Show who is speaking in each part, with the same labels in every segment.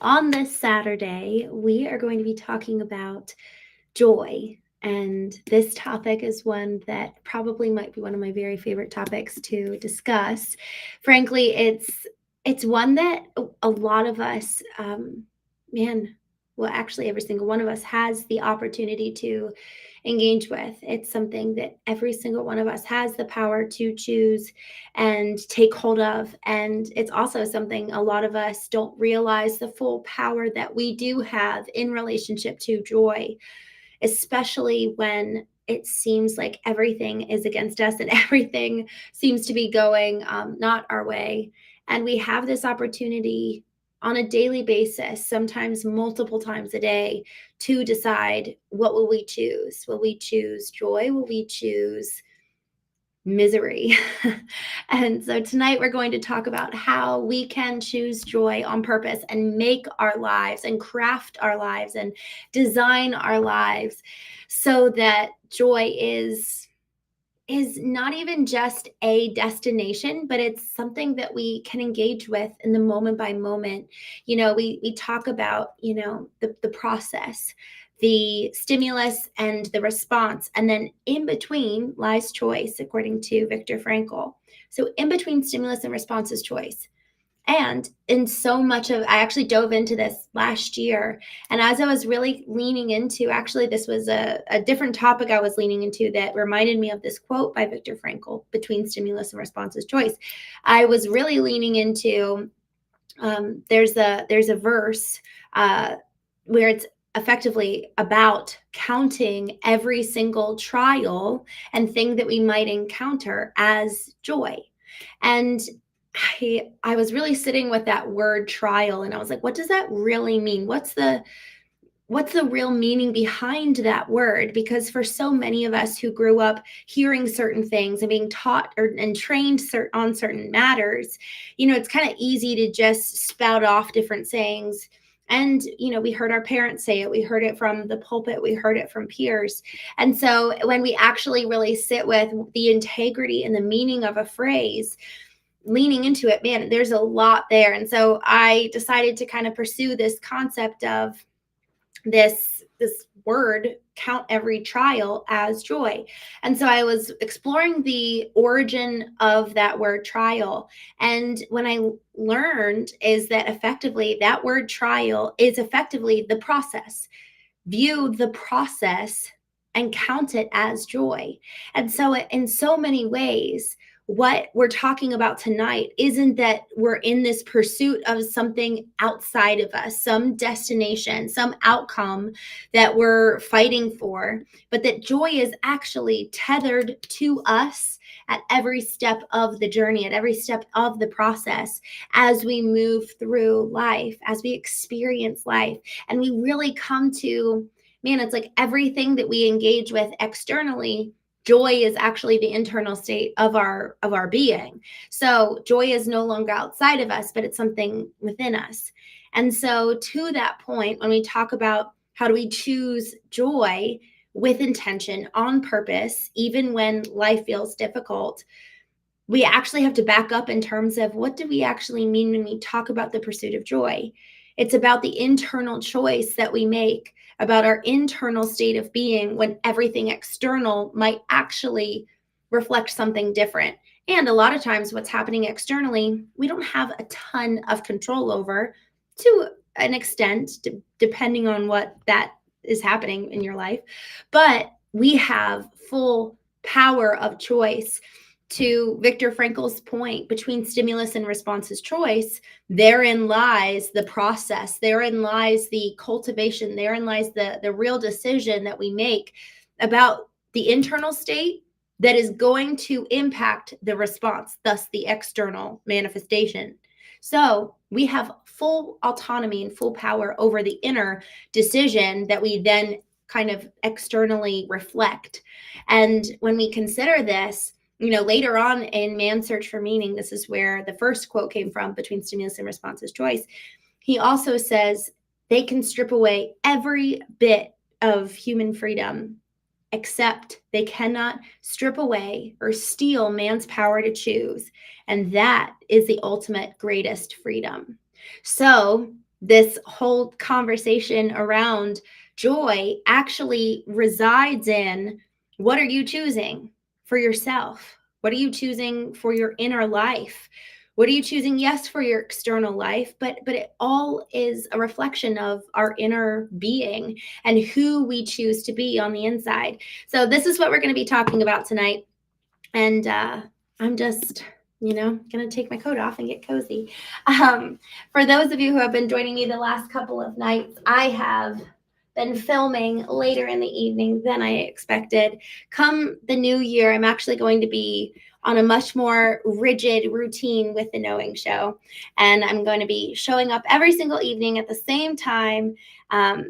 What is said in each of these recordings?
Speaker 1: on this Saturday, we are going to be talking about joy. And this topic is one that probably might be one of my very favorite topics to discuss. Frankly, it's one that a lot of us, man, well, actually, every single one of us has the opportunity to engage with. It's something that every single one of us has the power to choose and take hold of. And it's also something a lot of us don't realize the full power that we do have in relationship to joy, especially when it seems like everything is against us and everything seems to be going not our way. And we have this opportunity on a daily basis, sometimes multiple times a day, to decide, what will we choose? Will we choose joy? Will we choose misery? And so tonight we're going to talk about how we can choose joy on purpose and make our lives and craft our lives and design our lives so that joy is not even just a destination, but it's something that we can engage with in the moment by moment. We talk about, the process, the stimulus and the response, and then in between lies choice, according to Viktor Frankl. So in between stimulus and response is choice. And in so much of, I actually dove into this last year. And as I was really leaning into, actually, this was a different topic I was leaning into that reminded me of this quote by Viktor Frankl, between stimulus and response is choice. I was really leaning into, there's a verse where it's effectively about counting every single trial and thing that we might encounter as joy. And I was really sitting with that word trial, and I was like, what does that really mean? What's the real meaning behind that word? Because for so many of us who grew up hearing certain things and being taught and trained on certain matters, it's kind of easy to just spout off different sayings. And, we heard our parents say it. We heard it from the pulpit. We heard it from peers. And so when we actually really sit with the integrity and the meaning of a phrase, leaning into it, man, there's a lot there. And so I decided to kind of pursue this concept of this word, count every trial as joy. And so I was exploring the origin of that word trial. And when I learned is that effectively that word trial is effectively the process. View the process and count it as joy. And so in so many ways, what we're talking about tonight isn't that we're in this pursuit of something outside of us, some destination, some outcome that we're fighting for, but that joy is actually tethered to us at every step of the journey, at every step of the process, as we move through life, as we experience life. And we really come to, man, it's like everything that we engage with externally, joy is actually the internal state of our being. So joy is no longer outside of us, but it's something within us. And so to that point, when we talk about how do we choose joy with intention, on purpose, even when life feels difficult, we actually have to back up in terms of what do we actually mean when we talk about the pursuit of joy. It's about the internal choice that we make about our internal state of being when everything external might actually reflect something different. And a lot of times what's happening externally, we don't have a ton of control over, to an extent, depending on what that is happening in your life. But we have full power of choice. To Viktor Frankl's point, between stimulus and response is choice, therein lies the process, therein lies the cultivation, therein lies the real decision that we make about the internal state that is going to impact the response, thus the external manifestation. So we have full autonomy and full power over the inner decision that we then kind of externally reflect. And when we consider this, later on in Man's Search for Meaning, this is where the first quote came from, between stimulus and response is choice. He also says they can strip away every bit of human freedom, except they cannot strip away or steal man's power to choose. And that is the ultimate greatest freedom. So this whole conversation around joy actually resides in, what are you choosing for yourself? What are you choosing for your inner life? What are you choosing? Yes, for your external life, but it all is a reflection of our inner being and who we choose to be on the inside. So this is what we're going to be talking about tonight. And I'm just, going to take my coat off and get cozy. For those of you who have been joining me the last couple of nights, I have been filming later in the evening than I expected. Come the new year, I'm actually going to be on a much more rigid routine with the Knowing Show. And I'm going to be showing up every single evening at the same time,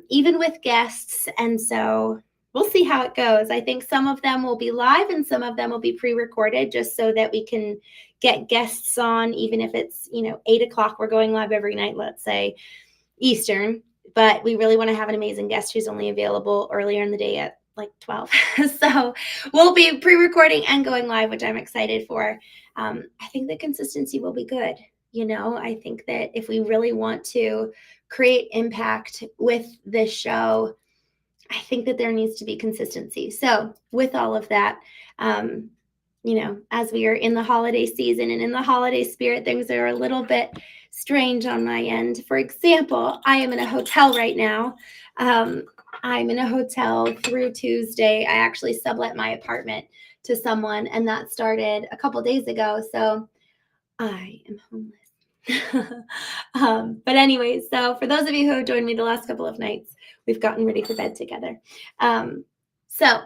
Speaker 1: even with guests. And so we'll see how it goes. I think some of them will be live and some of them will be pre-recorded, just so that we can get guests on, even if it's 8 o'clock. We're going live every night, let's say Eastern, but we really want to have an amazing guest who's only available earlier in the day at like 12. So we'll be pre-recording and going live, which I'm excited for. I think the consistency will be good. I think that if we really want to create impact with this show, I think that there needs to be consistency. So with all of that, as we are in the holiday season and in the holiday spirit, things are a little bit strange on my end. For example, I am in a hotel right now. I'm in a hotel through Tuesday. I actually sublet my apartment to someone, and that started a couple days ago. So I am homeless. But anyway, so for those of you who have joined me the last couple of nights, we've gotten ready for bed together. So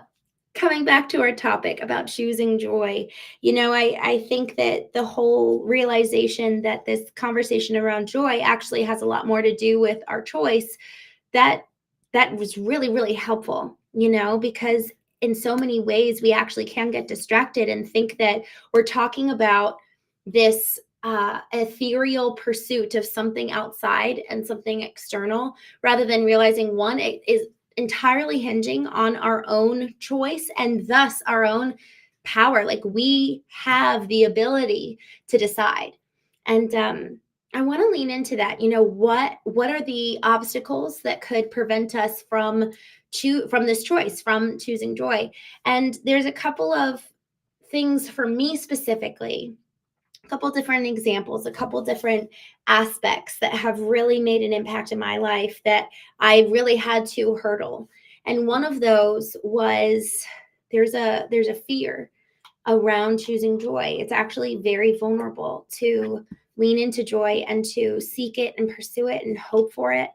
Speaker 1: coming back to our topic about choosing joy, I think that the whole realization that this conversation around joy actually has a lot more to do with our choice, that was really, really helpful, because in so many ways we actually can get distracted and think that we're talking about this ethereal pursuit of something outside and something external, rather than realizing, one, it is entirely hinging on our own choice and thus our own power. Like, we have the ability to decide. And I want to lean into that. What are the obstacles that could prevent us from this choice, from choosing joy? And there's a couple of things for me specifically, a couple different examples, a couple different aspects that have really made an impact in my life that I really had to hurdle. And one of those was, there's a fear around choosing joy. It's actually very vulnerable to lean into joy and to seek it and pursue it and hope for it.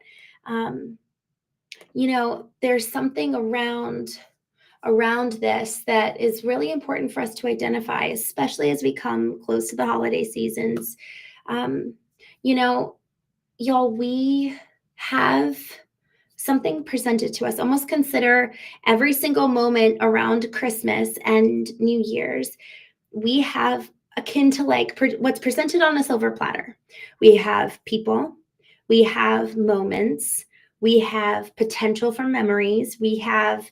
Speaker 1: There's something around this that is really important for us to identify, especially as we come close to the holiday seasons. Y'all, we have something presented to us. Almost consider every single moment around Christmas and New Year's, we have akin to like what's presented on a silver platter. We have people, we have moments, we have potential for memories, we have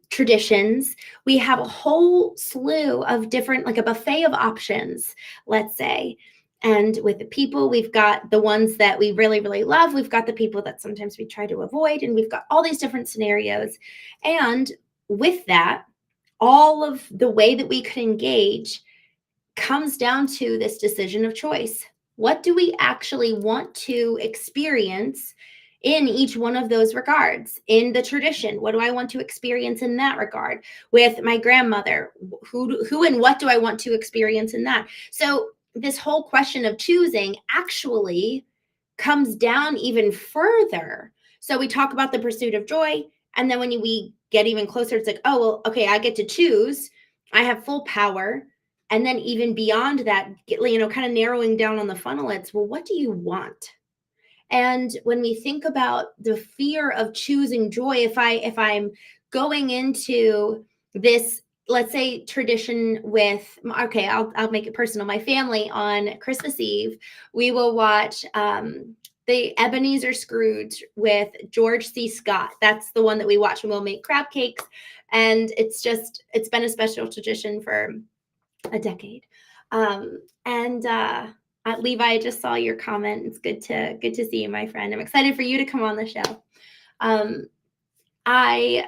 Speaker 1: traditions, we have a whole slew of different, like a buffet of options, let's say. And with the people, we've got the ones that we really, really love. We've got the people that sometimes we try to avoid, and we've got all these different scenarios. And with that, all of the way that we could engage comes down to this decision of choice. What do we actually want to experience in each one of those regards? In the tradition, what do I want to experience in that regard? With my grandmother, who and what do I want to experience in that? So this whole question of choosing actually comes down even further. So we talk about the pursuit of joy, and then when we get even closer, it's like, oh, well, okay, I get to choose. I have full power. And then even beyond that, kind of narrowing down on the funnel, it's, well, what do you want? And when we think about the fear of choosing joy, if I'm going into this, let's say, tradition with, okay, I'll make it personal. My family, on Christmas Eve, we will watch the Ebenezer Scrooge with George C. Scott. That's the one that we watch, and we'll make crab cakes. And it's been a special tradition for a decade. And Levi, I just saw your comment. It's good to see you, my friend. I'm excited for you to come on the show. Um, I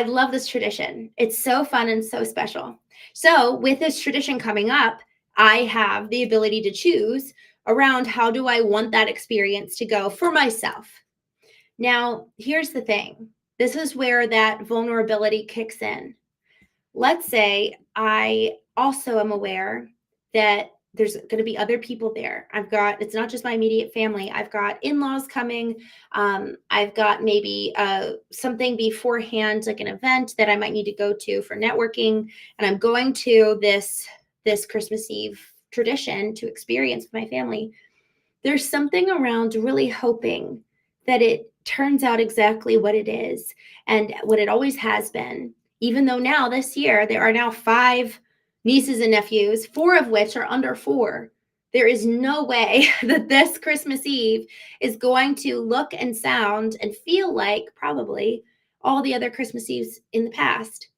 Speaker 1: love this tradition. It's so fun and so special. So with this tradition coming up, I have the ability to choose around how do I want that experience to go for myself. Now, here's the thing. This is where that vulnerability kicks in. Let's say I also am aware that there's going to be other people there. It's not just my immediate family. I've got in-laws coming. I've got maybe something beforehand, like an event that I might need to go to for networking. And I'm going to this Christmas Eve tradition to experience with my family. There's something around really hoping that it turns out exactly what it is and what it always has been. Even though now this year, there are now 5 nieces and nephews, 4 of which are under 4. There is no way that this Christmas Eve is going to look and sound and feel like probably all the other Christmas Eves in the past.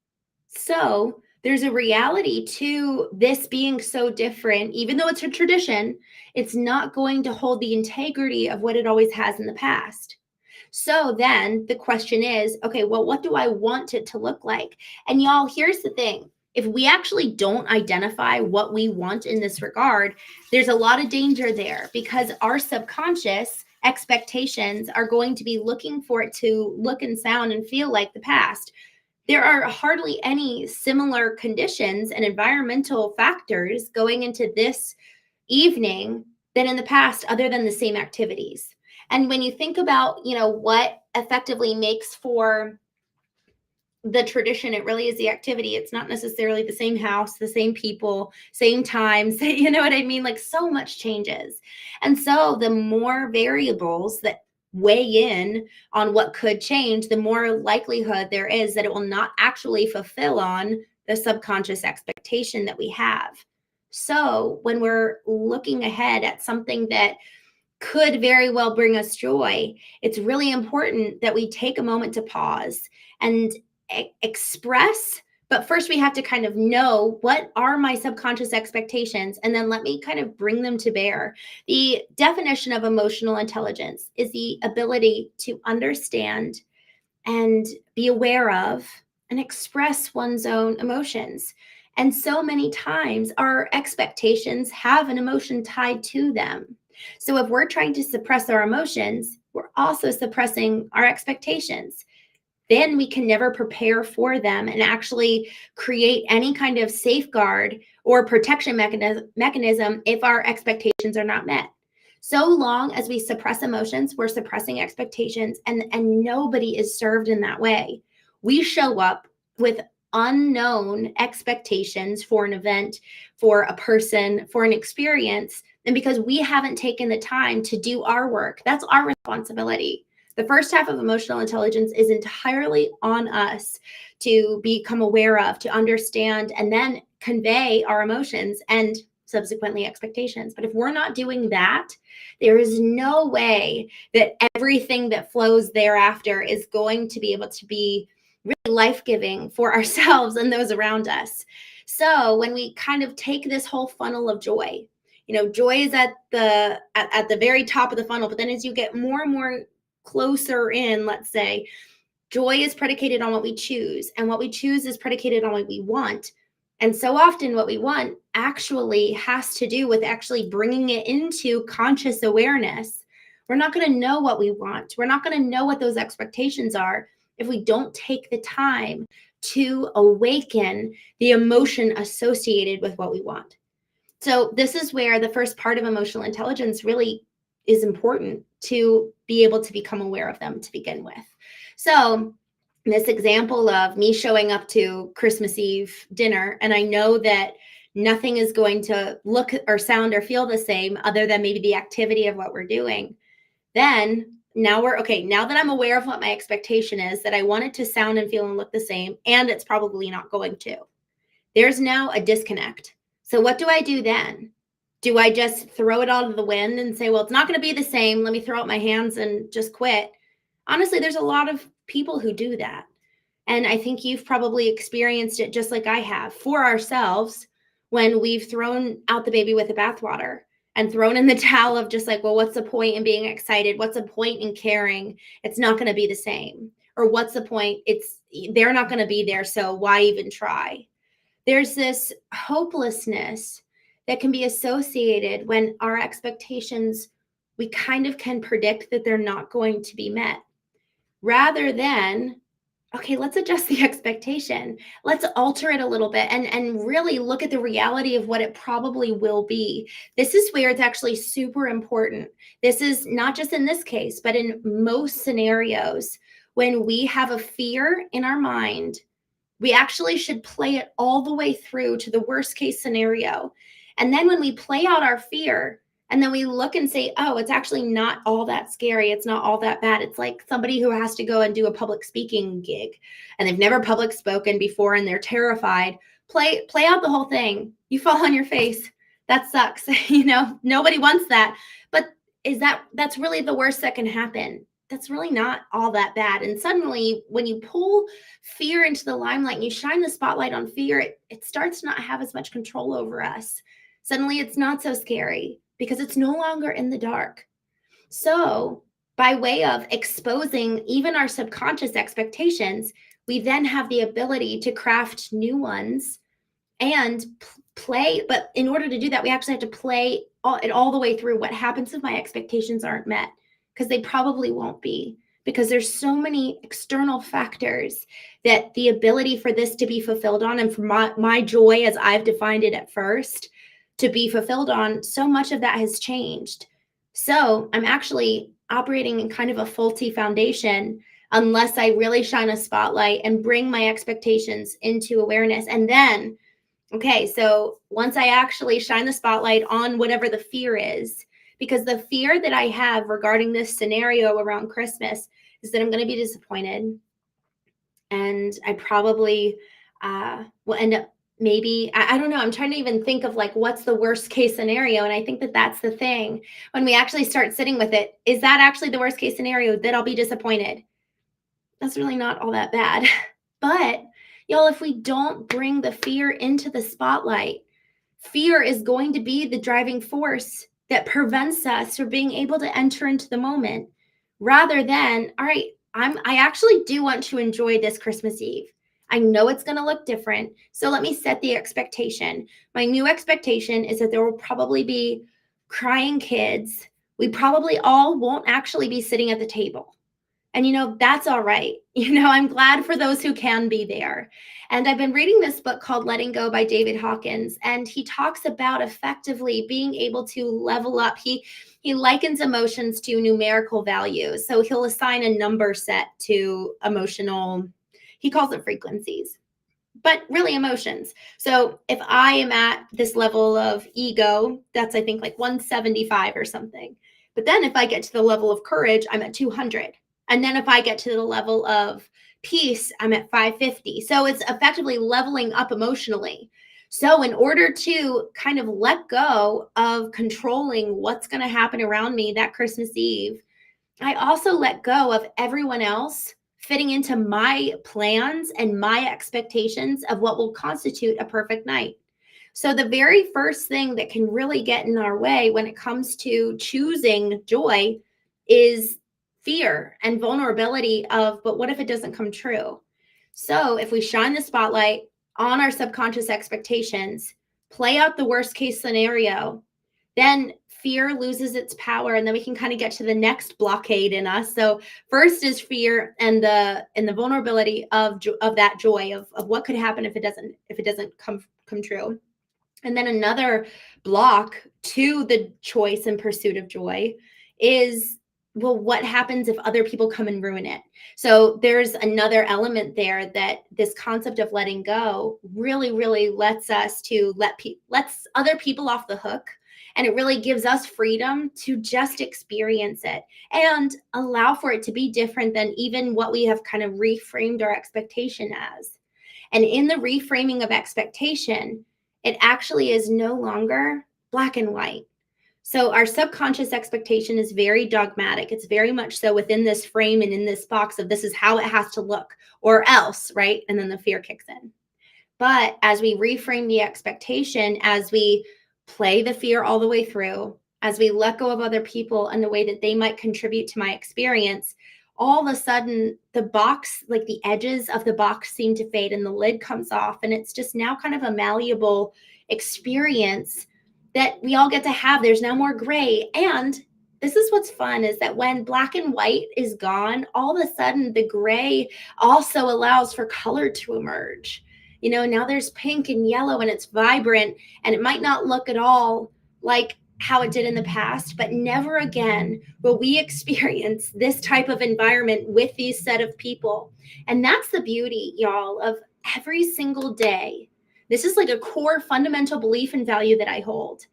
Speaker 1: So there's a reality to this being so different. Even though it's a tradition, it's not going to hold the integrity of what it always has in the past. So then the question is, okay, well, what do I want it to look like? And y'all, here's the thing. If we actually don't identify what we want in this regard, there's a lot of danger there because our subconscious expectations are going to be looking for it to look and sound and feel like the past. There are hardly any similar conditions and environmental factors going into this evening than in the past, other than the same activities. And when you think about, what effectively makes for the tradition, it really is the activity. It's not necessarily the same house, the same people, same times. You know what I mean? Like, so much changes. And so the more variables that weigh in on what could change, the more likelihood there is that it will not actually fulfill on the subconscious expectation that we have. So when we're looking ahead at something that could very well bring us joy, it's really important that we take a moment to pause and express. But first, we have to kind of know, what are my subconscious expectations? And then let me kind of bring them to bear. The definition of emotional intelligence is the ability to understand and be aware of and express one's own emotions. And so many times, our expectations have an emotion tied to them. So if we're trying to suppress our emotions, we're also suppressing our expectations. Then we can never prepare for them and actually create any kind of safeguard or protection mechanism if our expectations are not met. So long as we suppress emotions, we're suppressing expectations, and nobody is served in that way. We show up with unknown expectations for an event, for a person, for an experience. And because we haven't taken the time to do our work, that's our responsibility. The first half of emotional intelligence is entirely on us to become aware of, to understand, and then convey our emotions and subsequently expectations. But if we're not doing that, there is no way that everything that flows thereafter is going to be able to be really life-giving for ourselves and those around us. So when we kind of take this whole funnel of joy, joy is at the very top of the funnel, but then as you get more and more closer in, let's say, joy is predicated on what we choose, and what we choose is predicated on what we want. And so often what we want actually has to do with actually bringing it into conscious awareness. We're not going to know what we want. We're not going to know what those expectations are if we don't take the time to awaken the emotion associated with what we want. So this is where the first part of emotional intelligence really is important, to be able to become aware of them to begin with. So this example of me showing up to Christmas Eve dinner, and I know that nothing is going to look or sound or feel the same other than maybe the activity of what we're doing. Then now that I'm aware of what my expectation is, that I want it to sound and feel and look the same, and it's probably not going to. There's now a disconnect. So what do I do then? Do I just throw it all to the wind and say, well, it's not going to be the same, let me throw up my hands and just quit? Honestly, there's a lot of people who do that. And I think you've probably experienced it just like I have for ourselves, when we've thrown out the baby with the bathwater and thrown in the towel of just like, well, what's the point in being excited? What's the point in caring? It's not going to be the same. Or what's the point? They're not going to be there. So why even try? There's this hopelessness that can be associated when our expectations, we kind of can predict that they're not going to be met, rather than, okay, let's adjust the expectation. Let's alter it a little bit and really look at the reality of what it probably will be. This is where it's actually super important. This is not just in this case, but in most scenarios. When we have a fear in our mind, we actually should play it all the way through to the worst case scenario. And then when we play out our fear, and then we look and say, oh, it's actually not all that scary. It's not all that bad. It's like somebody who has to go and do a public speaking gig and they've never public spoken before and they're terrified. Play out the whole thing. You fall on your face. That sucks. Nobody wants that. But that's really the worst that can happen? That's really not all that bad. And suddenly, when you pull fear into the limelight and you shine the spotlight on fear, it starts to not have as much control over us. Suddenly, it's not so scary because it's no longer in the dark. So, by way of exposing even our subconscious expectations, we then have the ability to craft new ones and play. But in order to do that, we actually have to play it all the way through. What happens if my expectations aren't met? Because they probably won't be, because there's so many external factors that the ability for this to be fulfilled on, and for my joy as I've defined it at first, to be fulfilled on, so much of that has changed. So I'm actually operating in kind of a faulty foundation unless I really shine a spotlight and bring my expectations into awareness. And then, okay, so once I actually shine the spotlight on whatever the fear is, because the fear that I have regarding this scenario around Christmas is that I'm going to be disappointed. And I probably will end up, maybe, I don't know. I'm trying to even think of like, what's the worst case scenario? And I think that that's the thing. When we actually start sitting with it, is that actually the worst case scenario, that I'll be disappointed? That's really not all that bad. But y'all, if we don't bring the fear into the spotlight, fear is going to be the driving force that prevents us from being able to enter into the moment, rather than, all right, I actually do want to enjoy this Christmas Eve. I know it's going to look different. So let me set the expectation. My new expectation is that there will probably be crying kids. We probably all won't actually be sitting at the table. And that's all right. I'm glad for those who can be there. And I've been reading this book called Letting Go by David Hawkins, and he talks about effectively being able to level up. He likens emotions to numerical values. So he'll assign a number set to emotional, he calls it frequencies, but really emotions. So if I am at this level of ego, that's, I think, like 175 or something. But then if I get to the level of courage, I'm at 200. And then if I get to the level of peace, I'm at 550. So it's effectively leveling up emotionally. So in order to kind of let go of controlling what's going to happen around me that Christmas Eve, I also let go of everyone else fitting into my plans and my expectations of what will constitute a perfect night. So the very first thing that can really get in our way when it comes to choosing joy is fear and vulnerability of, but what if it doesn't come true? So if we shine the spotlight on our subconscious expectations, play out the worst case scenario, then fear loses its power, and then we can kind of get to the next blockade in us. So first is fear and the vulnerability of that joy of what could happen if it doesn't come true. And then another block to the choice and pursuit of joy is, well, what happens if other people come and ruin it? So there's another element there, that this concept of letting go really, really lets us to lets other people off the hook. And it really gives us freedom to just experience it and allow for it to be different than even what we have kind of reframed our expectation as. And in the reframing of expectation, it actually is no longer black and white. So our subconscious expectation is very dogmatic. It's very much so within this frame and in this box of, this is how it has to look or else, right? And then the fear kicks in. But as we reframe the expectation, as we play the fear all the way through, as we let go of other people and the way that they might contribute to my experience, all of a sudden the box, like the edges of the box seem to fade and the lid comes off. And it's just now kind of a malleable experience that we all get to have. There's now more gray. And this is what's fun, is that when black and white is gone, all of a sudden the gray also allows for color to emerge. Now there's pink and yellow and it's vibrant, and it might not look at all like how it did in the past, but never again will we experience this type of environment with these set of people. And that's the beauty, y'all, of every single day. This is like a core fundamental belief and value that I hold.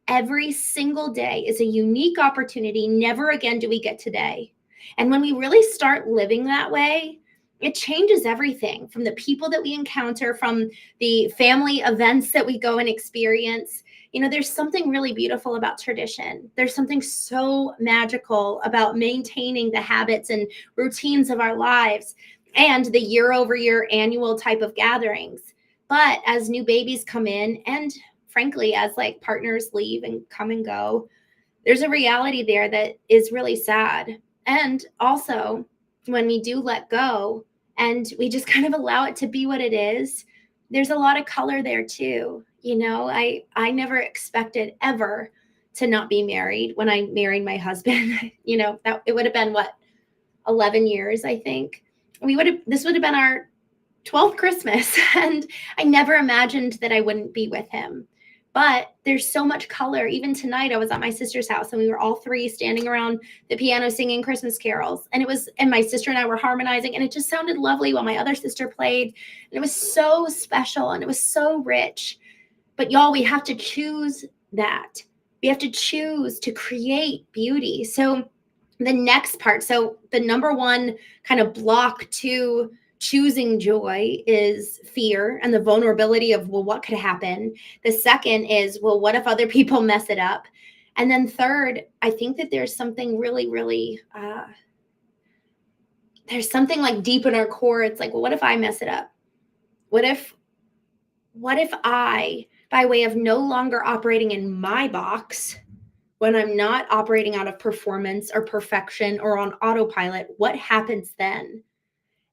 Speaker 1: Every single day is a unique opportunity. Never again do we get today. And when we really start living that way, it changes everything, from the people that we encounter, from the family events that we go and experience. There's something really beautiful about tradition. There's something so magical about maintaining the habits and routines of our lives and the year over year annual type of gatherings. But as new babies come in, and frankly, as like partners leave and come and go, there's a reality there that is really sad. And also, when we do let go and we just kind of allow it to be what it is, there's a lot of color there too. I never expected ever to not be married when I married my husband. That it would have been 11 years, I think. This would have been our 12th Christmas, and I never imagined that I wouldn't be with him. But there's so much color. Even tonight, I was at my sister's house and we were all three standing around the piano singing Christmas carols. And my sister and I were harmonizing, and it just sounded lovely while my other sister played. And it was so special and it was so rich. But y'all, we have to choose that. We have to choose to create beauty. So the next part, so the number one kind of block to choosing joy is fear and the vulnerability of, well, what could happen? The second is, well, what if other people mess it up? And then third, I think that there's something really, really, there's something like deep in our core. It's like, well, what if I mess it up? What if I, by way of no longer operating in my box, when I'm not operating out of performance or perfection or on autopilot, what happens then?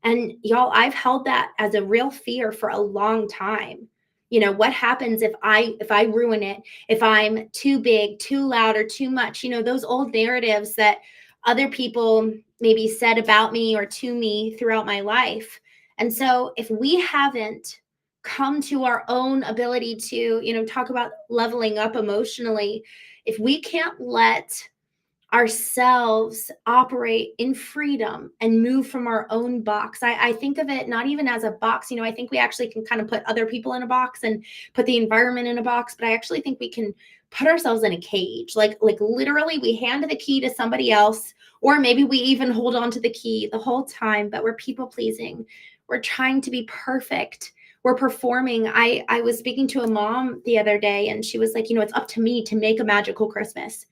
Speaker 1: And y'all, I've held that as a real fear for a long time. What happens if I ruin it, if I'm too big, too loud, or too much, those old narratives that other people maybe said about me or to me throughout my life. And so if we haven't come to our own ability to, talk about leveling up emotionally, if we can't let ourselves operate in freedom and move from our own box. I think of it not even as a box. I think we actually can kind of put other people in a box and put the environment in a box, but I actually think we can put ourselves in a cage. Like literally we hand the key to somebody else, or maybe we even hold on to the key the whole time, but we're people pleasing. We're trying to be perfect. We're performing. I was speaking to a mom the other day, and she was like, it's up to me to make a magical Christmas.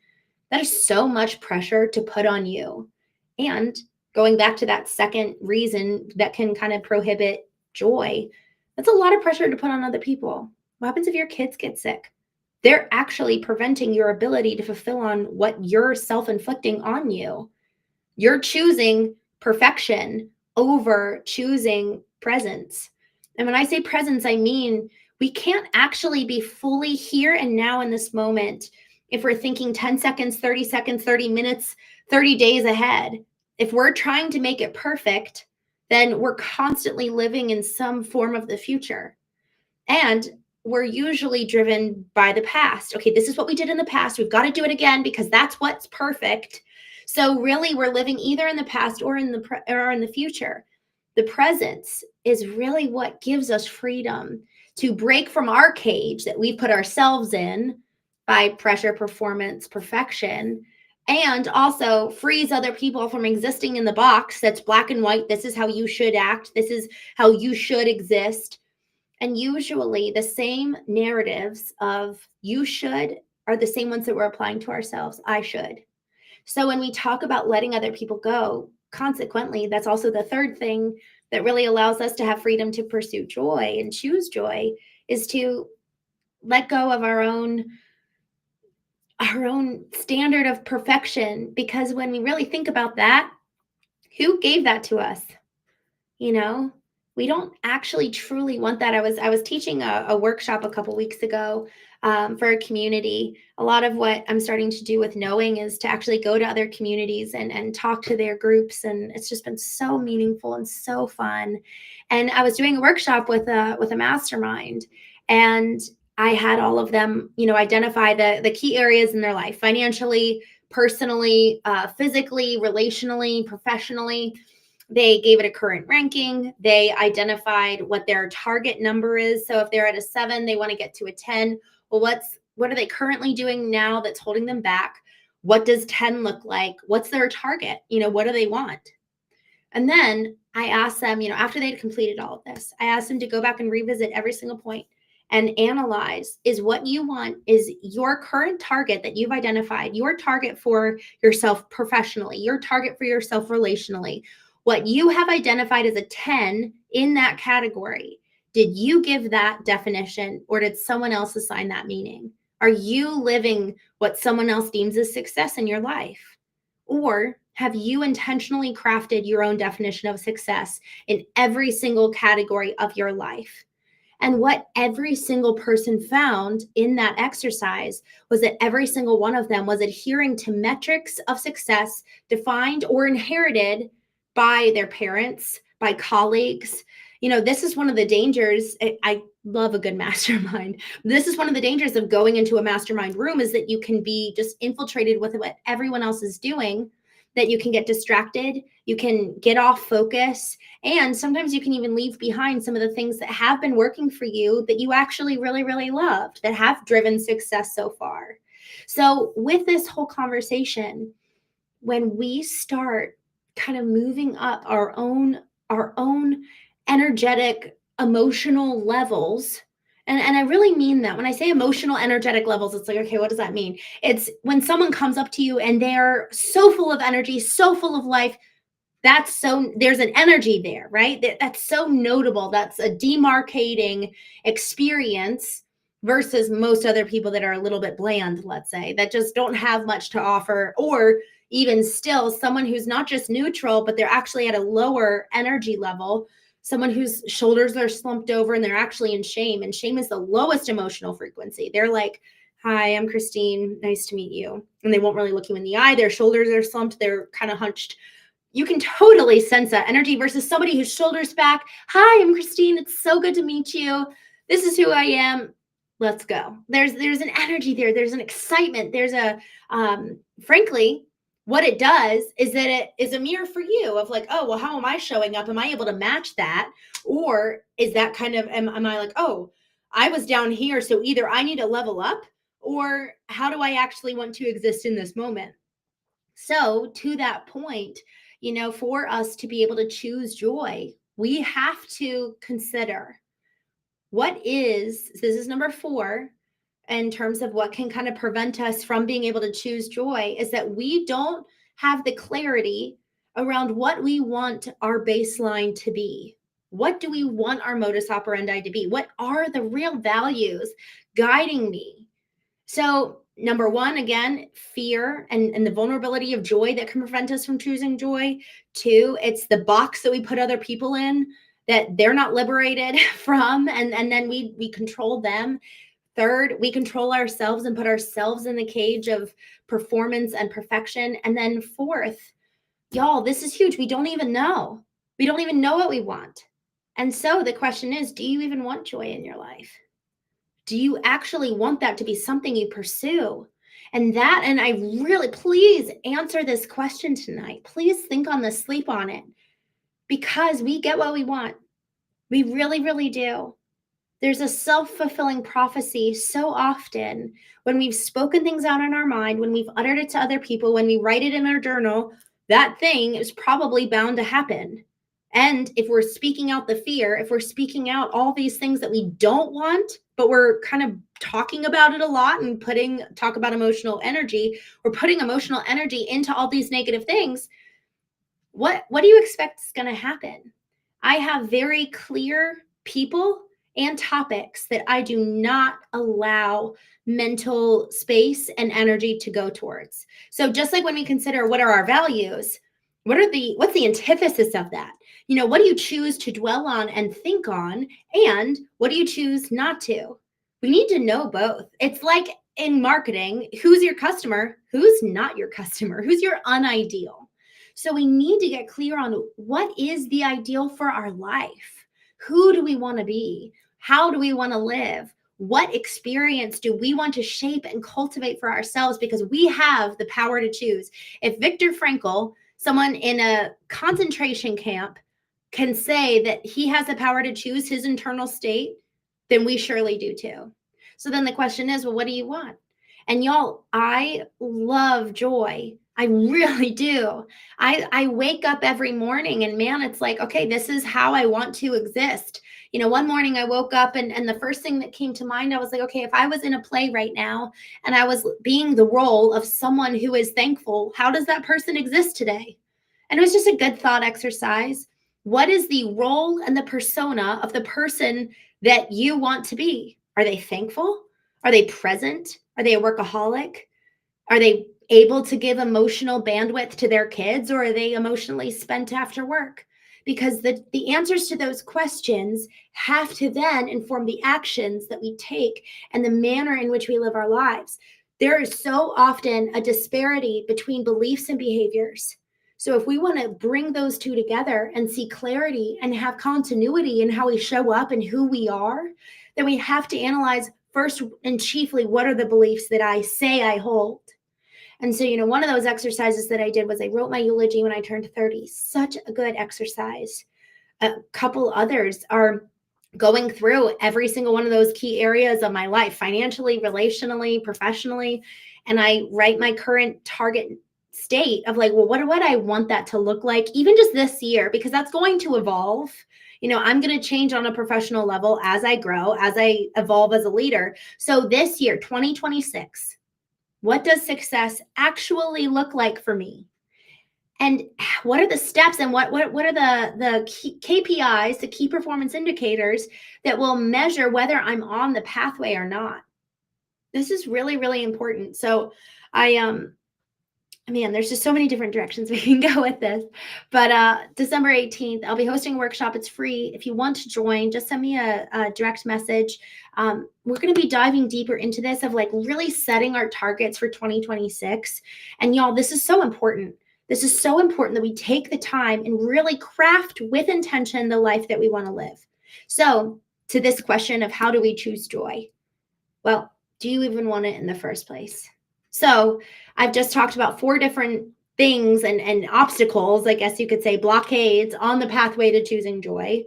Speaker 1: That is so much pressure to put on you. And going back to that second reason that can kind of prohibit joy, that's a lot of pressure to put on other people. What happens if your kids get sick? They're actually preventing your ability to fulfill on what you're self-inflicting on you. You're choosing perfection over choosing presence. And when I say presence, I mean we can't actually be fully here and now in this moment if we're thinking 10 seconds, 30 minutes, 30 days ahead. If we're trying to make it perfect, then we're constantly living in some form of the future. And we're usually driven by the past. Okay, this is what we did in the past. We've got to do it again because that's what's perfect. So really, we're living either in the past or in the future. The presence is really what gives us freedom to break from our cage that we've put ourselves in by pressure, performance, perfection, and also frees other people from existing in the box that's black and white. This is how you should act. This is how you should exist. And usually the same narratives of you should are the same ones that we're applying to ourselves. I should. So when we talk about letting other people go, consequently, that's also the third thing that really allows us to have freedom to pursue joy and choose joy, is to let go of our own our own standard of perfection, because when we really think about that, who gave that to us? You know, we don't actually truly want that. I was teaching a workshop a couple weeks ago, for a community. A lot of what I'm starting to do with knowing is to actually go to other communities and talk to their groups, and it's just been so meaningful and so fun. And I was doing a workshop with a mastermind, and I had all of them, identify the key areas in their life: financially, personally, physically, relationally, professionally. They gave it a current ranking. They identified what their target number is. So if they're at a 7, they want to get to a 10. Well, what are they currently doing now that's holding them back? What does 10 look like? What's their target? What do they want? And then I asked them, after they'd completed all of this, I asked them to go back and revisit every single point and analyze, is what you want, is your current target that you've identified, your target for yourself professionally, your target for yourself relationally, what you have identified as a 10 in that category. Did you give that definition, or did someone else assign that meaning? Are you living what someone else deems as success in your life? Or have you intentionally crafted your own definition of success in every single category of your life? And what every single person found in that exercise was that every single one of them was adhering to metrics of success defined or inherited by their parents, by colleagues. This is one of the dangers. I love a good mastermind. This is one of the dangers of going into a mastermind room, is that you can be just infiltrated with what everyone else is doing, that you can get distracted, you can get off focus, and sometimes you can even leave behind some of the things that have been working for you, that you actually really, really loved, that have driven success so far. So with this whole conversation, when we start kind of moving up our own energetic emotional levels, and I really mean that. When I say emotional energetic levels, it's like, okay, what does that mean? It's when someone comes up to you and they're so full of energy, so full of life. There's an energy there, right? That's so notable. That's a demarcating experience versus most other people that are a little bit bland, let's say, that just don't have much to offer. Or even still, someone who's not just neutral, but they're actually at a lower energy level, someone whose shoulders are slumped over and they're actually in shame. And shame is the lowest emotional frequency. They're like, hi, I'm Christine, nice to meet you. And they won't really look you in the eye. Their shoulders are slumped, they're kind of hunched. You can totally sense that energy versus somebody whose shoulders back. Hi, I'm Christine. It's so good to meet you. This is who I am. Let's go. There's an energy there. There's an excitement. There's frankly, what it does is that it is a mirror for you of like, oh, well, how am I showing up? Am I able to match that? Or is that kind of, am I like, oh, I was down here, so either I need to level up, or how do I actually want to exist in this moment? So, to that point, for us to be able to choose joy, we have to consider this is number 4 in terms of what can kind of prevent us from being able to choose joy, is that we don't have the clarity around what we want our baseline to be. What do we want our modus operandi to be? What are the real values guiding me? So, number 1, again, fear and the vulnerability of joy that can prevent us from choosing joy. 2, it's the box that we put other people in that they're not liberated from, and then we control them. 3rd, we control ourselves and put ourselves in the cage of performance and perfection. And then 4th, y'all, this is huge. We don't even know. We don't even know what we want. And so the question is, do you even want joy in your life? Do you actually want that to be something you pursue? And I really, please answer this question tonight. Please think on this, sleep on it, because we get what we want. We really, really do. There's a self-fulfilling prophecy so often when we've spoken things out in our mind, when we've uttered it to other people, when we write it in our journal, that thing is probably bound to happen. And if we're speaking out the fear, if we're speaking out all these things that we don't want, but we're kind of talking about it a lot and talk about emotional energy, we're putting emotional energy into all these negative things. What do you expect is going to happen? I have very clear people and topics that I do not allow mental space and energy to go towards. So just like when we consider what are our values, what's the antithesis of that? What do you choose to dwell on and think on, and what do you choose not to? We need to know both. It's like in marketing, who's your customer, who's not your customer, who's your unideal. So we need to get clear on what is the ideal for our life. Who do we want to be? How do we want to live? What experience do we want to shape and cultivate for ourselves? Because we have the power to choose. If Viktor Frankl, someone in a concentration camp, can say that he has the power to choose his internal state, then we surely do too. So then the question is, well, what do you want? And y'all, I love joy. I really do. I wake up every morning and man, it's like, okay, this is how I want to exist. One morning I woke up and the first thing that came to mind, I was like, okay, if I was in a play right now and I was being the role of someone who is thankful, how does that person exist today? And it was just a good thought exercise. What is the role and the persona of the person that you want to be? Are they thankful? Are they present? Are they a workaholic? Are they able to give emotional bandwidth to their kids, or are they emotionally spent after work? Because the answers to those questions have to then inform the actions that we take and the manner in which we live our lives. There is so often a disparity between beliefs and behaviors. So if we want to bring those two together and see clarity and have continuity in how we show up and who we are, then we have to analyze first and chiefly, what are the beliefs that I say I hold? And so, one of those exercises that I did was I wrote my eulogy when I turned 30. Such a good exercise. A couple others are going through every single one of those key areas of my life, financially, relationally, professionally. And I write my current target state of like, well, what would I want that to look like, even just this year, because that's going to evolve. I'm going to change on a professional level as I grow, as I evolve as a leader. So this year, 2026, what does success actually look like for me? And what are the steps and what are the key KPIs, the key performance indicators that will measure whether I'm on the pathway or not? This is really, really important. So man, there's just so many different directions we can go with this. But December 18th, I'll be hosting a workshop. It's free. If you want to join, just send me a direct message. We're going to be diving deeper into this of like really setting our targets for 2026. And y'all, this is so important. This is so important that we take the time and really craft with intention the life that we want to live. So to this question of how do we choose joy? Well, do you even want it in the first place? So I've just talked about 4 different things and obstacles, I guess you could say, blockades on the pathway to choosing joy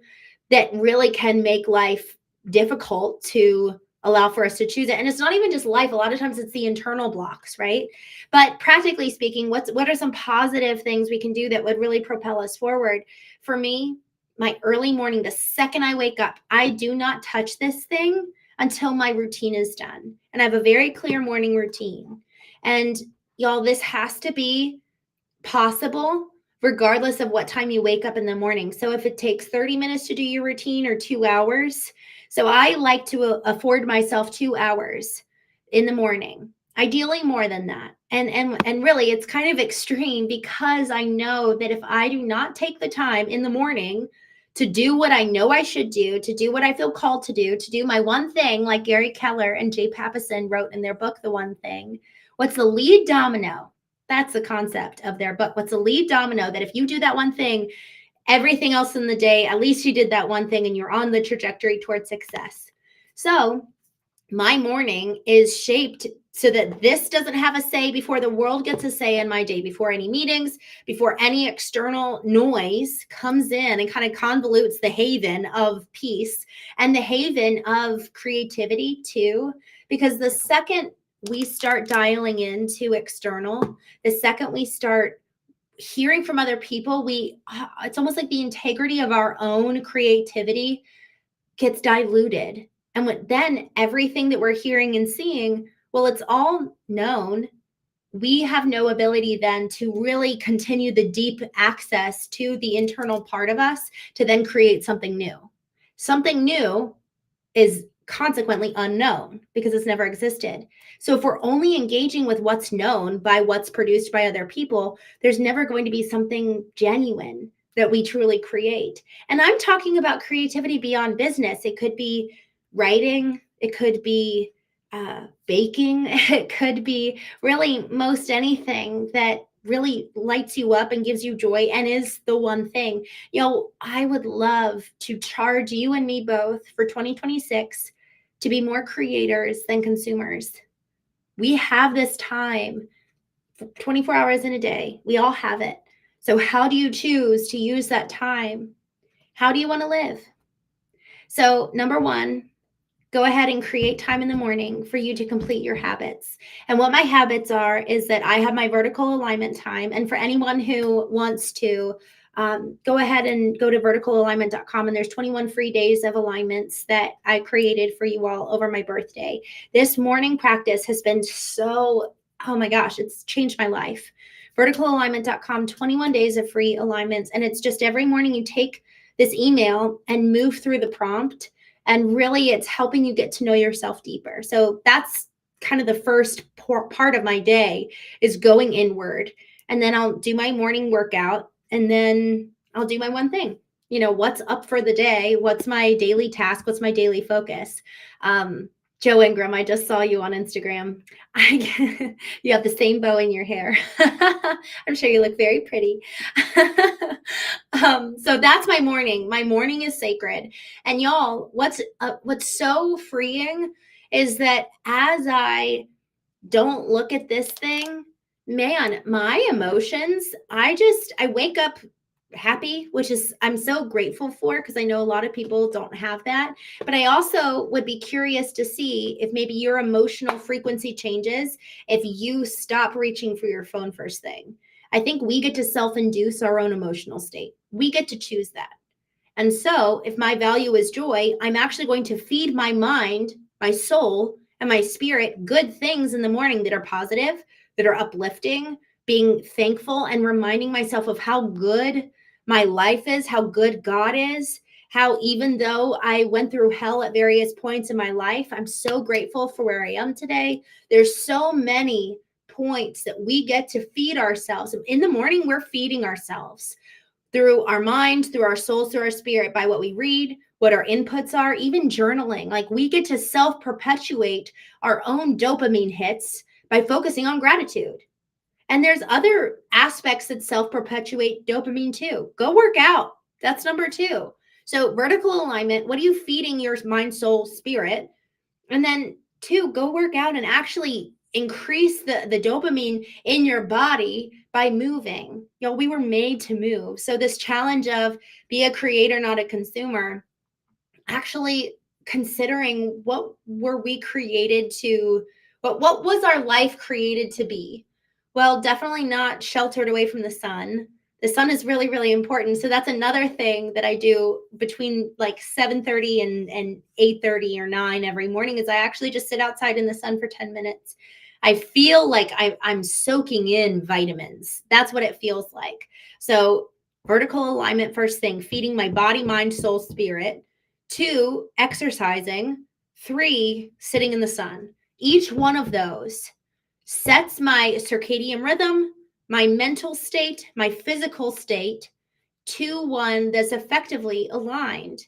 Speaker 1: that really can make life difficult to allow for us to choose it. And it's not even just life. A lot of times it's the internal blocks, right? But practically speaking, what are some positive things we can do that would really propel us forward? For me, my early morning, the second I wake up, I do not touch this thing until my routine is done. And I have a very clear morning routine. And y'all, this has to be possible regardless of what time you wake up in the morning. So if it takes 30 minutes to do your routine or 2 hours, so I like to afford myself 2 hours in the morning, ideally more than that. And really it's kind of extreme because I know that if I do not take the time in the morning to do what I know I should do, to do what I feel called to do my one thing, like Gary Keller and Jay Papasan wrote in their book, The One Thing. What's the lead domino? That's the concept of their book. What's the lead domino that if you do that one thing, everything else in the day, at least you did that one thing and you're on the trajectory towards success. So my morning is shaped so that this doesn't have a say before the world gets a say in my day, before any meetings, before any external noise comes in and kind of convolutes the haven of peace and the haven of creativity too. Because the second we start dialing into external, the second we start hearing from other people, it's almost like the integrity of our own creativity gets diluted. And then everything that we're hearing and seeing, well, it's all known. We have no ability then to really continue the deep access to the internal part of us to then create something new. Something new is consequently unknown because it's never existed. So if we're only engaging with what's known by what's produced by other people, there's never going to be something genuine that we truly create. And I'm talking about creativity beyond business. It could be writing, it could be baking, it could be really most anything that really lights you up and gives you joy and is the one thing. I would love to charge you and me both for 2026 to be more creators than consumers. We have this time 24 hours in a day. We all have it. So, how do you choose to use that time? How do you want to live? So, number one, go ahead and create time in the morning for you to complete your habits. And what my habits are is that I have my vertical alignment time. And for anyone who wants to, go ahead and go to verticalalignment.com, and there's 21 free days of alignments that I created for you all over my birthday. This morning practice has been so, oh my gosh, it's changed my life. Verticalalignment.com, 21 days of free alignments. And it's just every morning you take this email and move through the prompt, and really it's helping you get to know yourself deeper. So that's kind of the first part of my day, is going inward. And then I'll do my morning workout, and then I'll do my one thing. What's up for the day? What's my daily task? What's my daily focus? Joe Ingram, I just saw you on Instagram. You have the same bow in your hair. I'm sure you look very pretty. So that's my morning. My morning is sacred. And y'all, what's so freeing is that as I don't look at this thing, man, my emotions, I wake up happy, which is I'm so grateful for, because I know a lot of people don't have that. But I also would be curious to see if maybe your emotional frequency changes if you stop reaching for your phone first thing. I think we get to self-induce our own emotional state. We get to choose that. And so if my value is joy, I'm actually going to feed my mind, my soul, and my spirit good things in the morning that are positive, that are uplifting, being thankful, and reminding myself of how good my life is, how good God is, how even though I went through hell at various points in my life, I'm so grateful for where I am today. There's so many points that we get to feed ourselves. In the morning, we're feeding ourselves through our mind, through our souls, through our spirit, by what we read, what our inputs are, even journaling. Like, we get to self-perpetuate our own dopamine hits by focusing on gratitude. And there's other aspects that self-perpetuate dopamine too. Go work out. That's number 2. So vertical alignment, what are you feeding your mind, soul, spirit? And then 2, go work out and actually increase the dopamine in your body by moving. We were made to move. So this challenge of be a creator, not a consumer, actually considering what were we created to, what was our life created to be? Well, definitely not sheltered away from the sun. The sun is really, really important. So that's another thing that I do between like 7:30 and 8:30 or 9 every morning, is I actually just sit outside in the sun for 10 minutes. I feel like I'm soaking in vitamins. That's what it feels like. So vertical alignment first thing, feeding my body, mind, soul, spirit. 2, exercising. 3, sitting in the sun. Each one of those sets my circadian rhythm, my mental state, my physical state to one that's effectively aligned.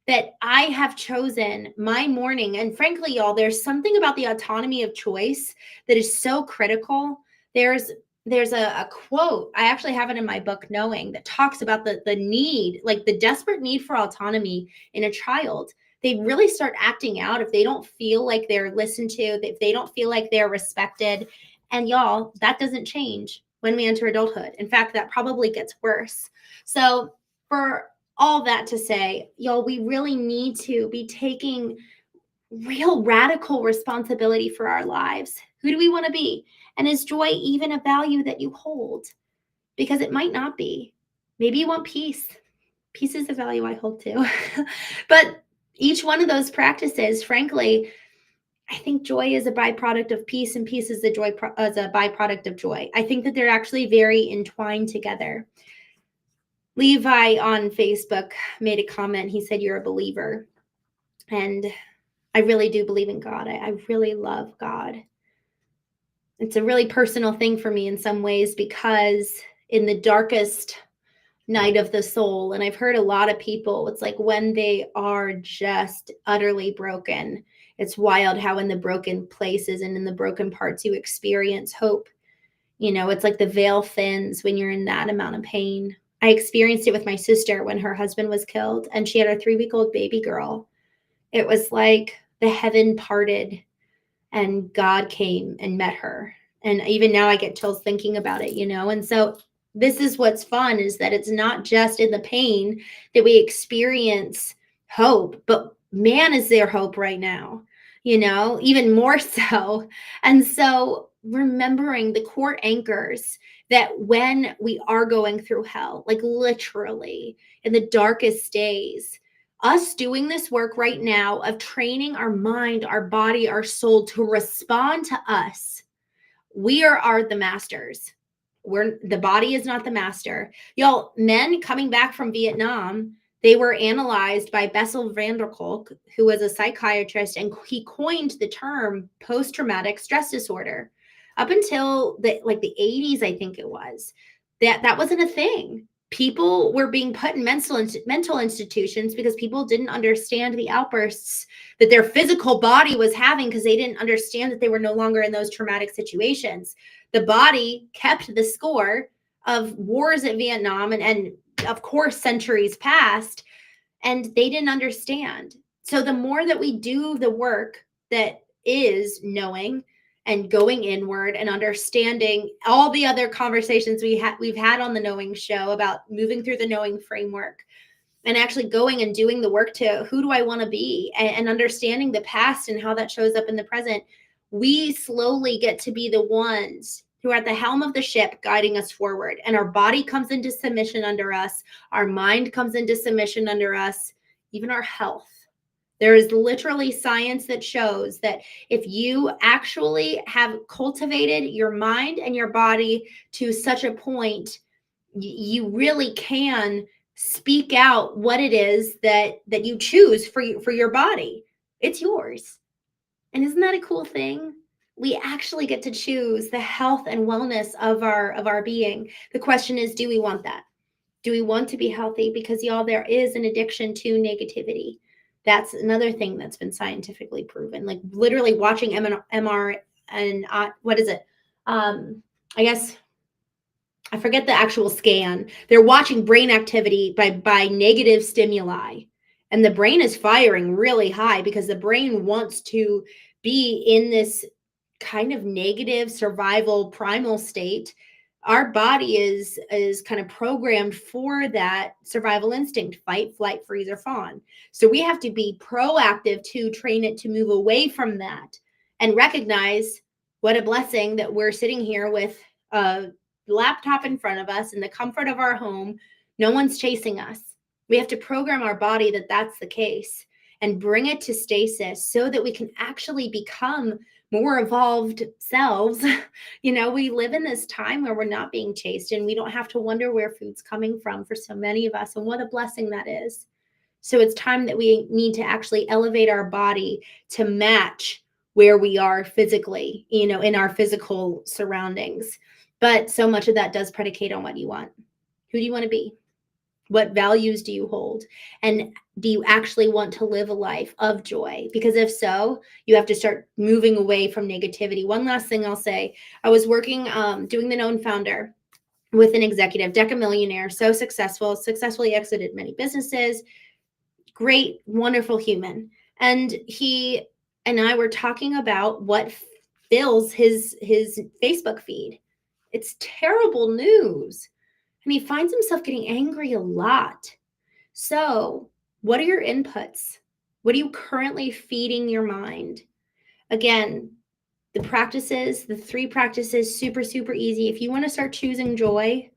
Speaker 1: That I have chosen my morning. And frankly, y'all, there's something about the autonomy of choice that is so critical. There's a quote, I actually have it in my book, Knowing, that talks about the need, like the desperate need for autonomy in a child. They really start acting out if they don't feel like they're listened to, if they don't feel like they're respected. And y'all, that doesn't change when we enter adulthood. In fact, that probably gets worse. So for all that to say, y'all, we really need to be taking real radical responsibility for our lives. Who do we want to be? And is joy even a value that you hold? Because it might not be. Maybe you want peace. Peace is a value I hold too. But each one of those practices, frankly, I think joy is a byproduct of peace, and peace is a byproduct of joy. I think that they're actually very entwined together. Levi on Facebook made a comment. He said, "You're a believer." And I really do believe in God. I really love God. It's a really personal thing for me in some ways, because in the darkest night of the soul, and I've heard a lot of people, it's like when they are just utterly broken, it's wild how in the broken places and in the broken parts you experience hope. It's like the veil thins when you're in that amount of pain. I experienced it with my sister when her husband was killed and she had her 3-week-old baby girl. It was like the heaven parted and God came and met her. And even now I get chills thinking about it. And so this is what's fun, is that it's not just in the pain that we experience hope, but man, is there hope right now, even more so. And so remembering the core anchors, that when we are going through hell, like literally in the darkest days, us doing this work right now of training our mind, our body, our soul to respond to us, we are the masters. The body is not the master. Y'all, men coming back from Vietnam, they were analyzed by Bessel van der Kolk, who was a psychiatrist, and he coined the term post-traumatic stress disorder. Up until the 80s, I think it was, that wasn't a thing. People were being put in mental institutions because people didn't understand the outbursts that their physical body was having, because they didn't understand that they were no longer in those traumatic situations. The body kept the score of wars at Vietnam and of course, centuries past, and they didn't understand. So the more that we do the work that is knowing and going inward and understanding all the other conversations we've had on the Knowing Show about moving through the knowing framework, and actually going and doing the work to who do I want to be, and understanding the past and how that shows up in the present, we slowly get to be the ones who are at the helm of the ship guiding us forward. And our body comes into submission under us. Our mind comes into submission under us, even our health. There is literally science that shows that if you actually have cultivated your mind and your body to such a point, you really can speak out what it is that you choose for your body. It's yours. And isn't that a cool thing? We actually get to choose the health and wellness of our being. The question is, do we want that? Do we want to be healthy? Because y'all, there is an addiction to negativity. That's another thing that's been scientifically proven. Like literally watching MR and what is it? I guess I forget the actual scan. They're watching brain activity by negative stimuli. And the brain is firing really high because the brain wants to be in this kind of negative survival primal state. Our body is kind of programmed for that survival instinct: fight, flight, freeze, or fawn. So we have to be proactive to train it to move away from that and recognize what a blessing that we're sitting here with a laptop in front of us in the comfort of our home. No one's chasing us. We have to program our body that that's the case and bring it to stasis so that we can actually become more evolved selves. We live in this time where we're not being chased, and we don't have to wonder where food's coming from for so many of us, and what a blessing that is. So it's time that we need to actually elevate our body to match where we are physically, in our physical surroundings. But so much of that does predicate on what you want. Who do you want to be? What values do you hold? And do you actually want to live a life of joy? Because if so, you have to start moving away from negativity. One last thing I'll say. I was working, doing the Known Founder with an executive, decamillionaire, so successfully exited many businesses, great, wonderful human. And he and I were talking about what fills his Facebook feed. It's terrible news. And he finds himself getting angry a lot. So, what are your inputs? What are you currently feeding your mind? Again, the 3 practices, super, super easy. If you want to start choosing joy,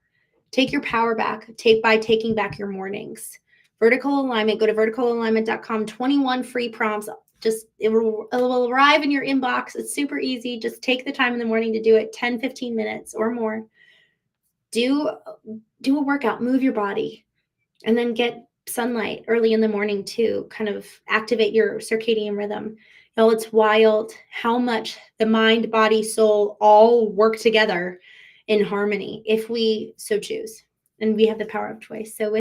Speaker 1: take your power back. By taking back your mornings. Vertical alignment, go to verticalalignment.com, 21 free prompts. It will arrive in your inbox. It's super easy. Just take the time in the morning to do it, 10, 15 minutes or more. Do a workout, move your body, and then get sunlight early in the morning to kind of activate your circadian rhythm. It's wild how much the mind, body, soul all work together in harmony if we so choose. And we have the power of choice. So